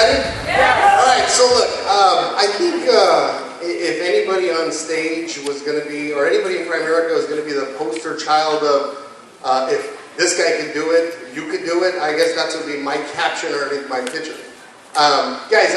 ready? Yeah. All right, so look, I think if anybody on stage was going to be, or anybody in Primerica was going to be the poster child of if this guy can do it, you can do it, I guess that's would be my caption underneath my picture. Guys,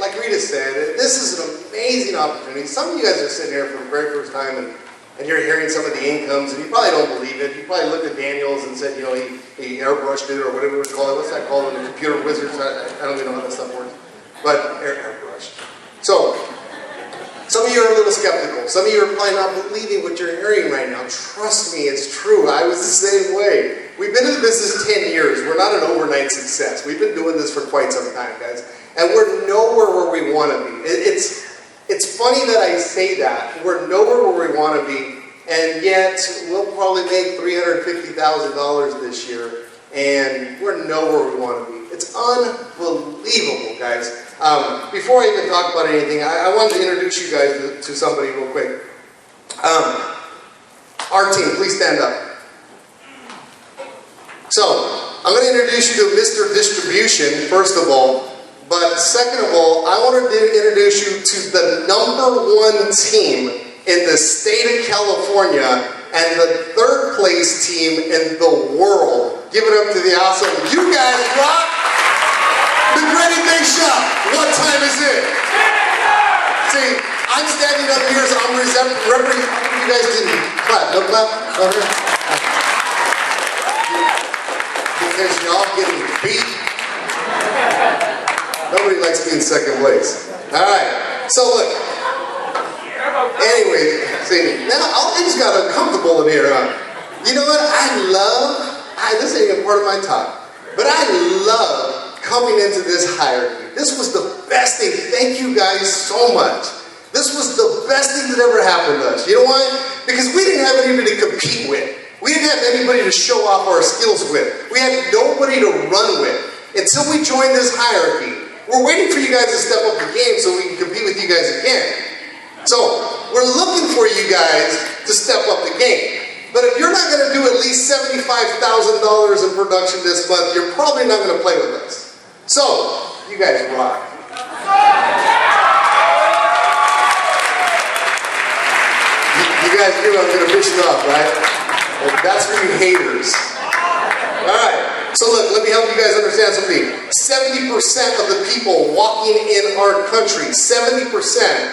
like Rita said, this is an amazing opportunity. Some of you guys are sitting here for the very first time and you're hearing some of the incomes and you probably don't believe it. You probably looked at Daniels and said, you know, he airbrushed it or whatever it's called. What's that called in the computer wizards? I don't even know how that stuff works. But airbrushed. So, some of you are a little skeptical. Some of you are probably not believing what you're hearing right now. Trust me, it's true. I was the same way. We've been in the business 10 years. We're not an overnight success. We've been doing this for quite some time, guys. And we're nowhere where we want to be. It's funny that I say that. We're nowhere where we want to be, and yet we'll probably make $350,000 this year, and we're nowhere we want to be. It's unbelievable, guys. Before I even talk about anything, I wanted to introduce you guys to somebody real quick. Our team, please stand up. So, I'm going to introduce you to Mr. Distribution, first of all. But second of all, I wanted to introduce you to the #1 team in the state of California and the 3rd place team in the world. Give it up to the awesome. You guys rock! Negrete Shop. What time is it? See, I'm standing up here, so I'm representing. You guys didn't clap. No clap. Okay. Because y'all getting beat. Nobody likes being second place. Alright, so look. Anyway, see, now I just got uncomfortable in here, huh? You know what? This ain't even part of my talk, but I love coming into this hierarchy. This was the best thing. Thank you guys so much. This was the best thing that ever happened to us. You know why? Because we didn't have anybody to compete with. We didn't have anybody to show off our skills with. We had nobody to run with. Until we joined this hierarchy. We're waiting for you guys to step up the game so we can compete with you guys again. So, we're looking for you guys to step up the game. But if you're not going to do at least $75,000 in production this month, you're probably not going to play with us. So, you guys rock. You guys knew I was going to fish it off, right? Well, that's for you haters. Alright. So look, let me help you guys understand something. 70% of the people walking in our country, 70%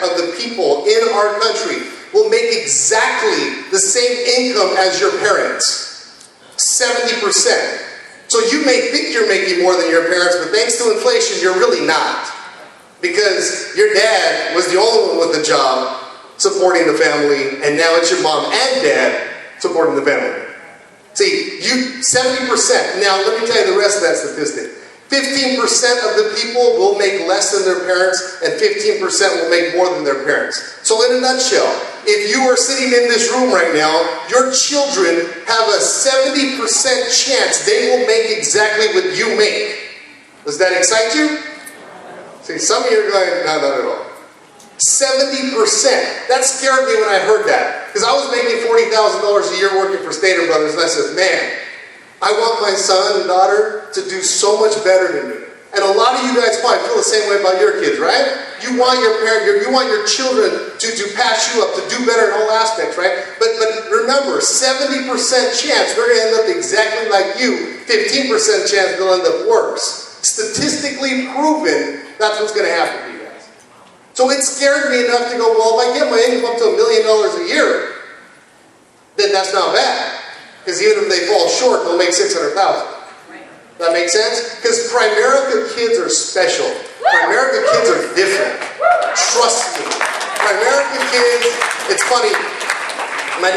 of the people in our country will make exactly the same income as your parents. 70%. So you may think you're making more than your parents, but thanks to inflation, you're really not. Because your dad was the only one with a job supporting the family, and now it's your mom and dad supporting the family. See, 70%. Now, let me tell you the rest of that statistic. 15% of the people will make less than their parents, and 15% will make more than their parents. So in a nutshell, if you are sitting in this room right now, your children have a 70% chance they will make exactly what you make. Does that excite you? See, some of you are going, no, not at all. 70%. That scared me when I heard that. Because I was making $40,000 a year working for Stater Brothers, and I said, man, I want my son and daughter to do so much better than me. And a lot of you guys probably feel the same way about your kids, right? You want you want your children to pass you up, to do better in all aspects, right? But remember, 70% chance they're going to end up exactly like you. 15% chance they'll end up worse. Statistically proven, that's what's going to happen to you. So it scared me enough to go, well, if I get my income up to $1 million a year, then that's not bad. Because even if they fall short, they'll make $600,000. That make sense? Because Primerica kids are special. Primerica kids are different. Trust me. Primerica kids, it's funny. My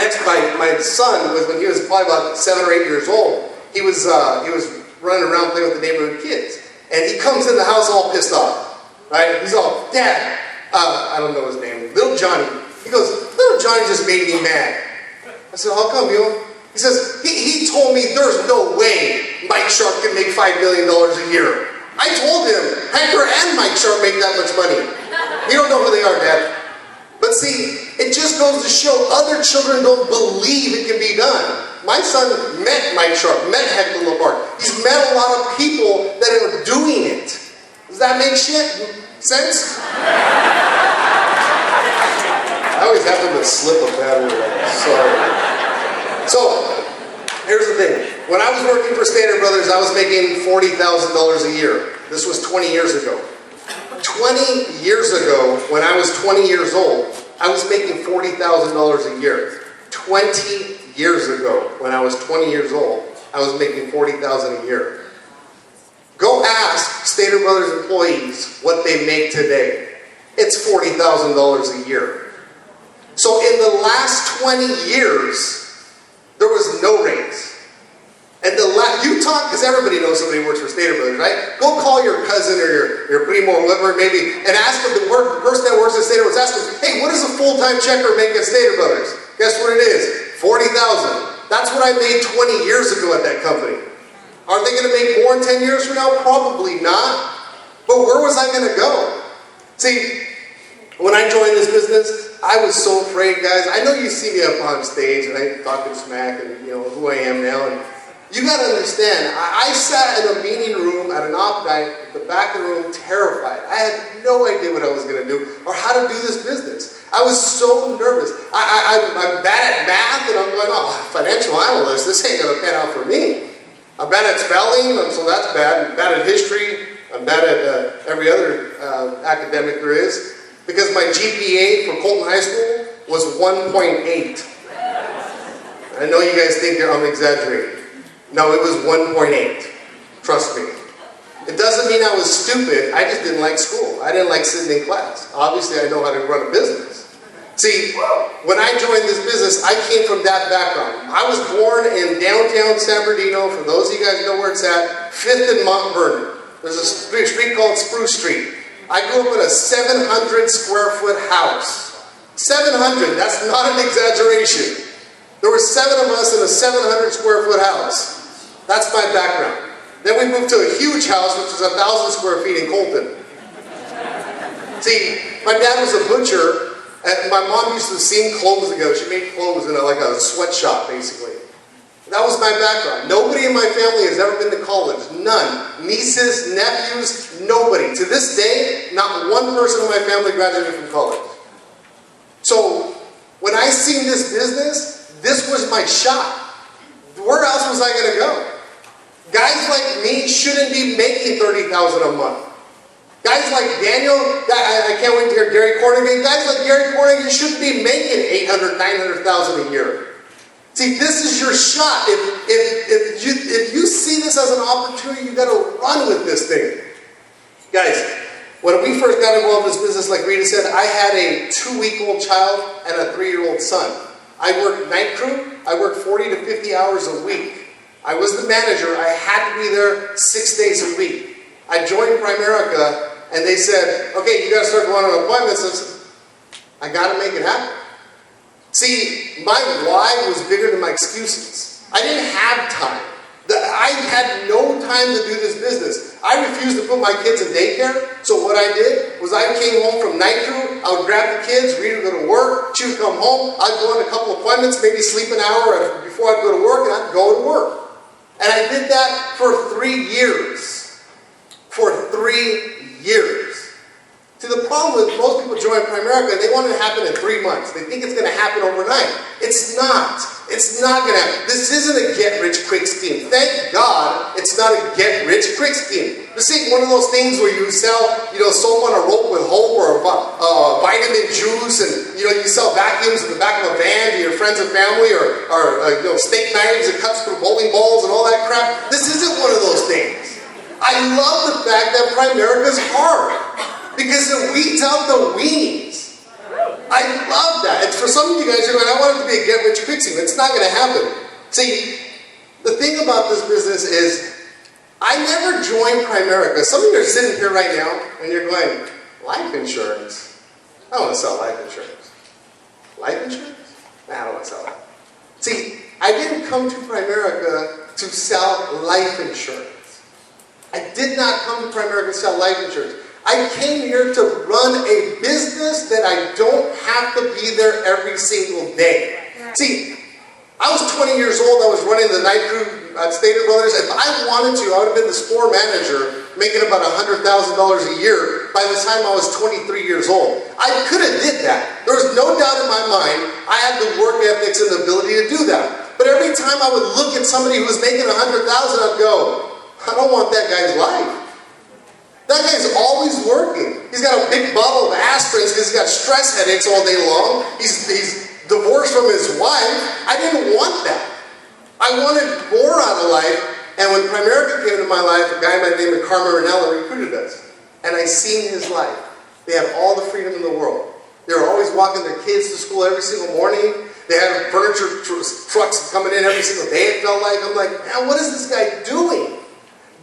son was, when he was probably about 7 or 8 years old, he was running around playing with the neighborhood kids. And he comes in the house all pissed off. Right? He's all, Dad, I don't know his name, Little Johnny. He goes, Little Johnny just made me mad. I said, how come, you? He says, he told me there's no way Mike Sharp can make $5 million a year. I told him, Hector and Mike Sharp make that much money. You don't know who they are, Dad. But see, it just goes to show other children don't believe it can be done. My son met Mike Sharp, met Hector Labarque. He's met a lot of people that are doing it. Does that make sense? I always have to slip a bad word. Sorry. So, here's the thing. When I was working for Stater Brothers, I was making $40,000 a year. This was 20 years ago. 20 years ago, when I was 20 years old, I was making $40,000 a year. 20 years ago, when I was 20 years old, I was making $40,000 a year. Go ask Stater Brothers employees what they make today. It's $40,000 a year. So in the last 20 years, there was no raise. And you talk, because everybody knows somebody who works for Stater Brothers, right? Go call your cousin or your primo or whatever maybe, and ask them, the person that works at Stater Brothers, ask them, hey, what does a full-time checker make at Stater Brothers? Guess what it is? $40,000. That's what I made 20 years ago at that company. Are they going to make more in 10 years from now? Probably not. But where was I going to go? See, when I joined this business, I was so afraid, guys. I know you see me up on stage and I talking smack and who I am now. And you got to understand, I sat in a meeting room at an op night at the back of the room, terrified. I had no idea what I was going to do or how to do this business. I was so nervous. I'm bad at math, and I'm going, oh, financial analyst, this ain't going to pan out for me. I'm bad at spelling, so that's bad. I'm bad at history. I'm bad at every other academic there is. Because my GPA for Colton High School was 1.8. I know you guys think I'm exaggerating. No, it was 1.8. Trust me. It doesn't mean I was stupid. I just didn't like school. I didn't like sitting in class. Obviously, I know how to run a business. See, when I joined this business, I came from that background. I was born in downtown San Bernardino. For those of you guys who know where it's at, 5th and Mount Vernon. There's a street called Spruce Street. I grew up in a 700 square foot house. 700, that's not an exaggeration. There were 7 of us in a 700 square foot house. That's my background. Then we moved to a huge house, which was 1,000 square feet in Colton. See, my dad was a butcher, and my mom used to seam clothes together. She made clothes in like a sweatshop, basically. That was my background. Nobody in my family has ever been to college. None. Nieces, nephews, nobody. To this day, not one person in my family graduated from college. So, when I seen this business, this was my shot. Where else was I going to go? Guys like me shouldn't be making $30,000 a month. Guys like Daniel, I can't wait to hear Gary Cornigan. Guys like Gary Cornigan shouldn't be making $800,000, $900,000 a year. See, this is your shot. If you see this as an opportunity, you got to run with this thing. Guys, when we first got involved in this business, like Rita said, I had a 2-week-old child and a 3-year-old son. I worked night crew. I worked 40 to 50 hours a week. I was the manager. I had to be there 6 days a week. I joined Primerica, and they said, okay, you got to start going on appointments. I said, I got to make it happen. See, my why was bigger than my excuses. I didn't have time. I had no time to do this business. I refused to put my kids in daycare, so what I did was I came home from night crew, I would grab the kids, Rita would go to work, she would come home, I'd go on a couple appointments, maybe sleep an hour before I'd go to work, and I'd go to work. And I did that for 3 years. For 3 years. See, the problem with most people join Primerica, they want it to happen in 3 months. They think it's going to happen overnight. It's not. It's not going to happen. This isn't a get-rich-quick scheme. Thank God it's not a get-rich-quick scheme. This ain't one of those things where you sell, soap on a rope with hope or vitamin juice, and you sell vacuums in the back of a van to your friends and family, or steak knives and cuts through bowling balls and all that crap. This isn't one of those things. I love the fact that Primerica's hard. Because it weeds out the weenies. I love that. And for some of you guys, you're going, I want it to be a get-rich-quick scheme. It's not going to happen. See, the thing about this business is, I never joined Primerica. Some of you are sitting here right now, and you're going, life insurance? I don't want to sell life insurance. Life insurance? Nah, I don't want to sell that. See, I didn't come to Primerica to sell life insurance. I did not come to Primerica to sell life insurance. I came here to run a business that I don't have to be there every single day. See, I was 20 years old. I was running the night crew at Stater Brothers. If I wanted to, I would have been the store manager making about $100,000 a year by the time I was 23 years old. I could have did that. There was no doubt in my mind I had the work ethics and the ability to do that. But every time I would look at somebody who was making $100,000, I'd go, I don't want that guy's life. That guy's always working. He's got a big bottle of aspirins because he's got stress headaches all day long. He's divorced from his wife. I didn't want that. I wanted more out of life. And when Primerica came into my life, a guy by the name of Carmen Ranella recruited us. And I seen his life. They had all the freedom in the world. They were always walking their kids to school every single morning. They had furniture trucks coming in every single day, it felt like. I'm like, man, what is this guy doing?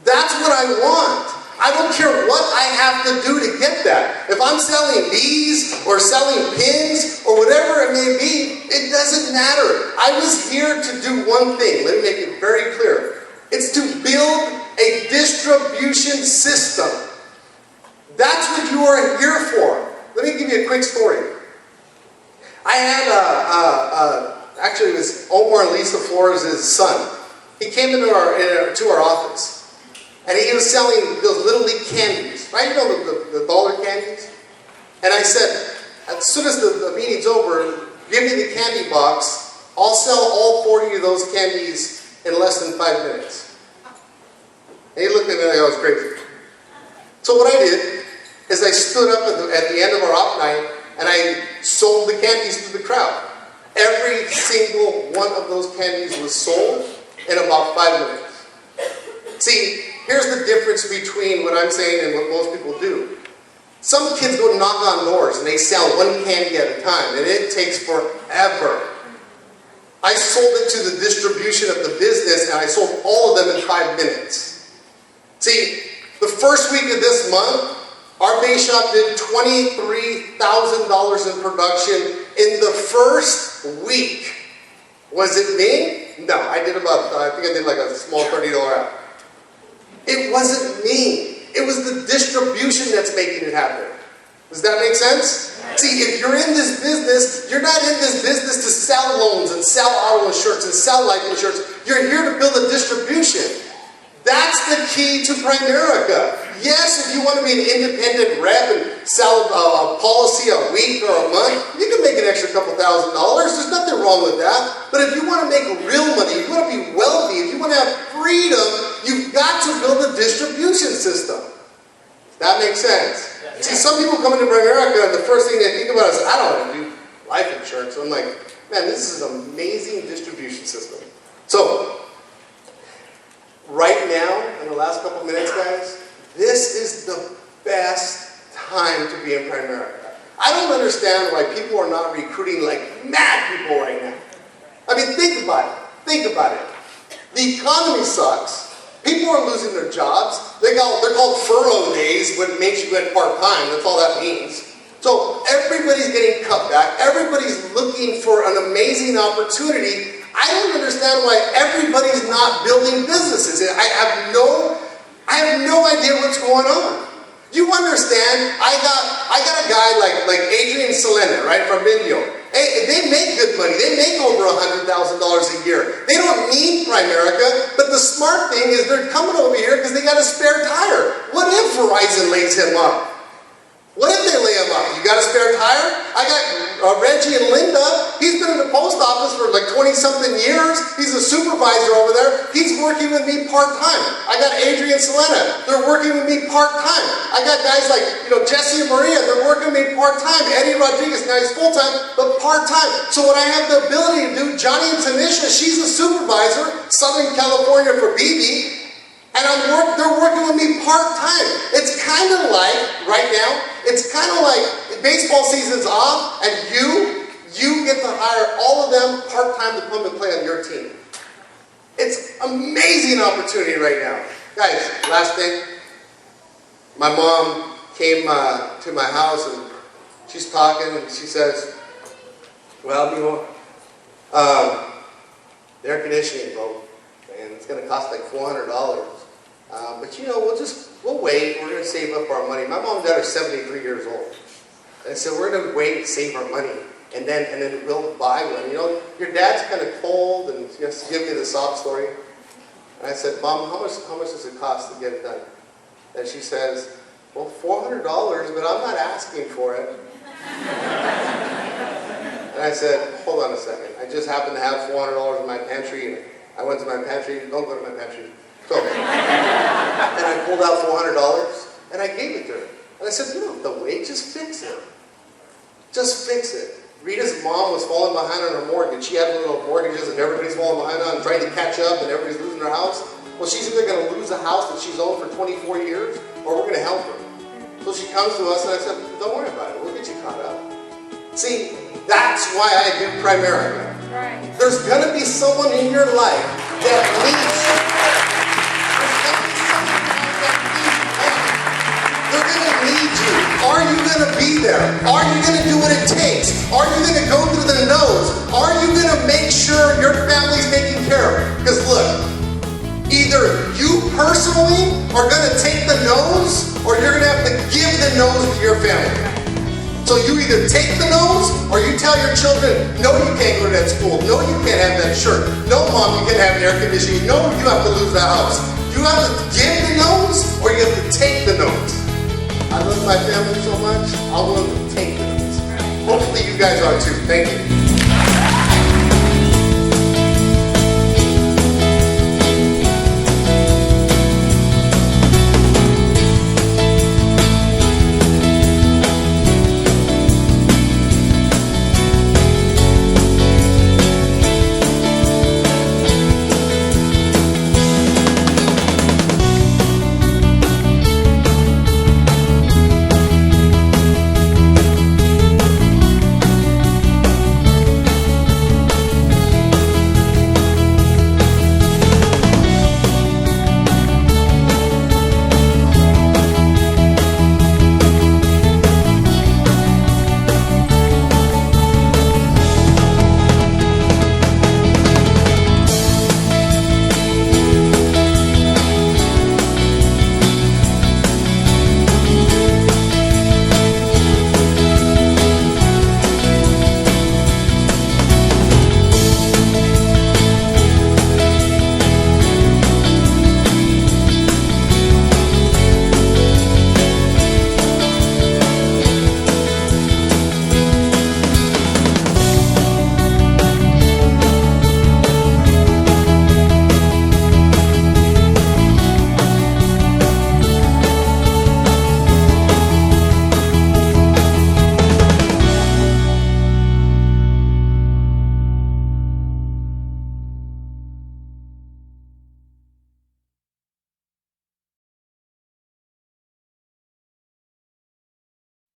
That's what I want. I don't care what I have to do to get that. If I'm selling bees or selling pins or whatever it may be, it doesn't matter. I was here to do one thing. Let me make it very clear. It's to build a distribution system. That's what you are here for. Let me give you a quick story. I had actually it was Omar and Lisa Flores' son. He came into our office. And he was selling those Little League candies, right? You know, the dollar candies? And I said, as soon as the meeting's over, give me the candy box. I'll sell all 40 of those candies in less than 5 minutes. And he looked at me like I was crazy. So what I did is I stood up at the end of our op night and I sold the candies to the crowd. Every single one of those candies was sold in about 5 minutes. See, here's the difference between what I'm saying and what most people do. Some kids go knock on doors and they sell one candy at a time, and it takes forever. I sold it to the distribution of the business, and I sold all of them in 5 minutes. See, the first week of this month, our base shop did $23,000 in production in the first week. Was it me? No, I think I did like a small $30 app. It wasn't me. It was the distribution that's making it happen. Does that make sense? See, if you're in this business, you're not in this business to sell loans and sell auto insurance and sell life insurance. You're here to build a distribution. That's the key to Primerica. Yes, if you want to be an independent rep and sell a policy a week or a month, you can make an extra couple $1,000. There's nothing wrong with that. But if you want to make real money, if you want to be wealthy, if you want to have freedom, you've got to build a distribution system. That makes sense. Yeah. See, some people come into Primerica and the first thing they think about is, I don't want to do life insurance. So I'm like, man, this is an amazing distribution system. So, right now, in the last couple minutes, guys, this is the best time to be in Primerica. I don't understand why people are not recruiting like mad people right now. I mean, think about it. Think about it. The economy sucks. People are losing their jobs. They're called furlough days, what makes you at part-time. That's all that means. So everybody's getting cut back. Everybody's looking for an amazing opportunity. I don't understand why everybody's not building businesses. I have no idea what's going on. You understand? I got a guy like Adrian Selena, right, from Indio. Hey, they make good money. They make over $100,000 a year. They don't need Primerica, but the smart thing is they're coming over here because they got a spare tire. What if Verizon lays him up? What if they lay him up? You got a spare tire? I got Reggie and Linda. He's been in the post office for like 20-something years. He's a supervisor over there. He's working with me part-time. I got Adrian Selena. They're working with me part-time. I got guys like, Jesse and Maria. They're working with me part-time. Eddie Rodriguez, now he's full-time, but part-time. So what I have the ability to do, Johnny and Tanisha, she's a supervisor, Southern California for BB. And they're working with me part-time. It's kind of like, right now, it's kind of like baseball season's off and you get to hire all of them part-time to come and play on your team. It's amazing opportunity right now. Guys, last thing. My mom came to my house and she's talking and she says, well, the air conditioning broke and it's going to cost like $400. But we'll wait. We're going to save up our money. My mom and dad are 73 years old. And so we're going to wait and save our money. And then we'll buy one. Your dad's kind of cold and he has to give me the sob story. And I said, Mom, how much does it cost to get it done? And she says, well, $400, but I'm not asking for it. And I said, hold on a second. I just happen to have $400 in my pantry. And I went to my pantry. Don't go to my pantry. So, and I pulled out $400 and I gave it to her. And I said, look, the way, just fix it. Just fix it. Rita's mom was falling behind on her mortgage. She had little mortgages and everybody's falling behind on and trying to catch up and everybody's losing their house. Well, she's either going to lose a house that she's owned for 24 years or we're going to help her. So she comes to us and I said, don't worry about it. We'll get you caught up. See, that's why I do Primerica. Right. There's going to be someone in your life that needs you. They're going to need you. Are you going to be there? Are you going to do what it takes? Are you going to go through the no's? Are you going to make sure your family's taken care of? Because look, either you personally are going to take the no's or you're going to have to give the no's to your family. So you either take the no's or you tell your children, no, you can't go to that school. No, you can't have that shirt. No, mom, you can't have an air conditioning. No, you have to lose the house. You have to give the no's or you have to take the no's. I love my family so much, I'm willing to take the no's. Hopefully you guys are too. Thank you.